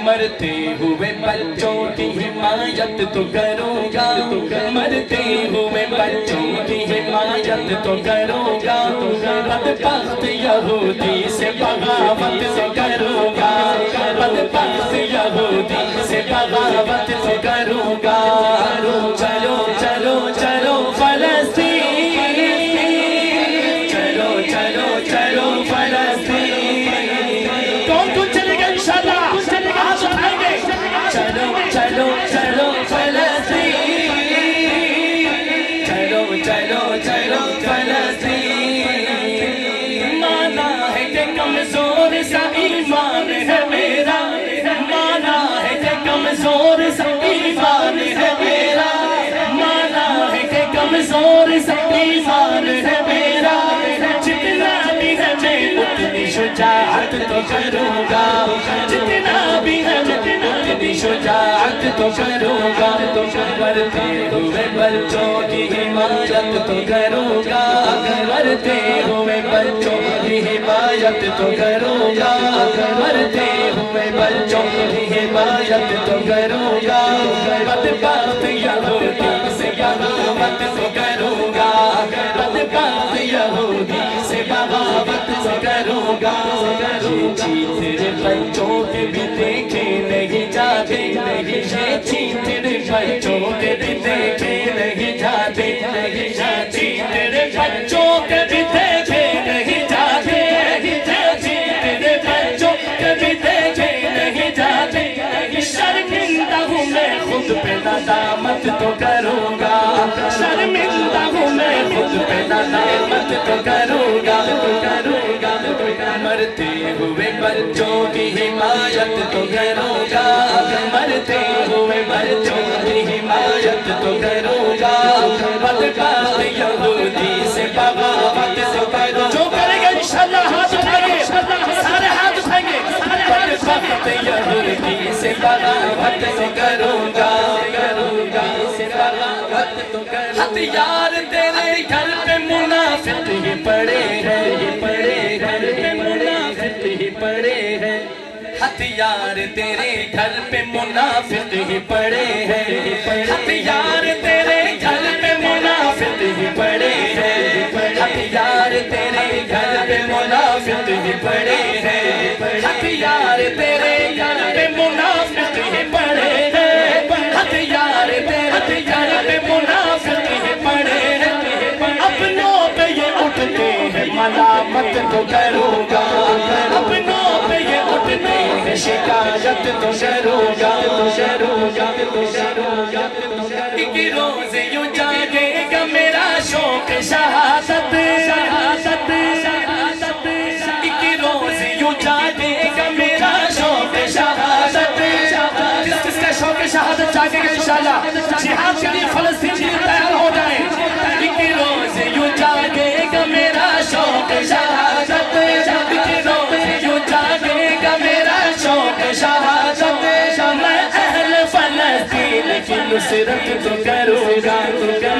مرتے ہوئے بچوں کی حمایت تو کروں گا، مرتے ہوئے بچوں کی حمایت تو کروں گا، بدبخت یہودی سے بغاوت تو کروں گا، بدبخت یہودی سے بغاوت تو کروں گا، چلو چلو چلو فلسطین، چلو چلو چلو فلسطین، کون کون چلے گا انشاءاللہ آج اٹھائیں گے، چلو چلو چلو فلسطین، چلو چلو چلو فلسطین، مانا ہے کہ کمزور سا ایمان ہے میرا، مانا ہے کہ کمزور سا ایمان ہے میرا، مانا ہے کہ کمزور سا ایمان ہے میرا، جتنا بھی ہے میں اتنی شجاعت تو کروں گا، جتنا بھی ہے میں اتنی شجاعت تو کروں گا، مرتے ہوئے بچوں کی حمایت تو کروں گا، مرتے ہوئے بچوں کی حمایت تو کروں گا، مرتے ہوئے بچوں کی حمایت تو کروں گا، بدبخت یہودی سے بغاوت تو کروں گا، بدبخت یہودی سے بغاوت تو کروں گا، تیرے بچوں کے بھی دیکھے نہیں جاتے، یہ تیرے بچوں کے بھی دیکھے نہیں جاتے، تیرے بچوں کے بھی دیکھے نہیں جاتے، تیرے بچوں کے بھی دیکھے نہیں جاتے، شرمندہ ہوں میں خود پہ ندامت تو کروں گا، شرمندہ ہوں میں خود پہ ندامت تو کروں گا، مرتے ہوئے بچوں کی حمایت تو کروں گا، مرتے ہوئے بچوں کی حمایت تو کروں گا، بدبخت یہودی سے بغاوت تو کروں گا، جو کرے گا انشاءاللہ ہاتھ اٹھائیں گے، سارے ہاتھ اٹھائیں گے، بدبخت یہودی سے بغاوت تو کروں گا، ہتھیار تیرے گھر پہ منافق ہی پڑے ہیں، گھر پہ منافق ہی پڑے ہیں، ہتھیار تیرے گھر پہ منافق ہی پڑے ہیں، ہتھیار تیرے گھر پہ منافق ہی پڑے ہیں، ہتھیار تیرے گھر پہ منافق ہی پڑے ہیں، ہتھیار تیرے گھر پہ منافق ہی پڑے ہیں، ہتھیار تیرے گھر پہ منافق ہی پڑے ہیں، اپنوں پہ یہ اٹھتے ہیں ملامت تو کروں گا، اپنوں پہ یہ اٹھتے ہیں شکایت تو کروں گا، ایک روز یوں جاگے گا میرا شوق شہادت، ایک روز یوں جاگے گا میرا شوق شہادت، جس کا شوق شہادت جاگے گا انشاءاللہ جہاد کے لیے فلسطین کے لیے تیار ہو جائیں، ایک روز یوں جاگے گا میرا شوق شہادت، ایک روز یوں جاگے گا میرا شوق شہادت، میں اہل فلسطین کی نصرت تو کروں گا،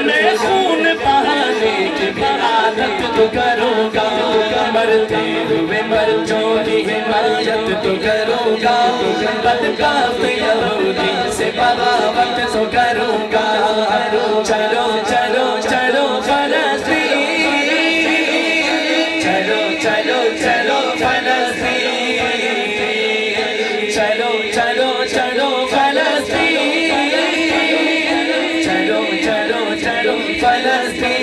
میں خون بہانے کی بھی عادت تو کروں گا، مرتے ہوئے بچوں کی حمایت تو کروں گا، بدبخت یہودی سے بغاوت تو کروں گا، چلو چلو چلو فلسطین، چلو چلو چلو فلسطین، چلو چلو چلو فلسطین، چلو چلو چلو فلسطین۔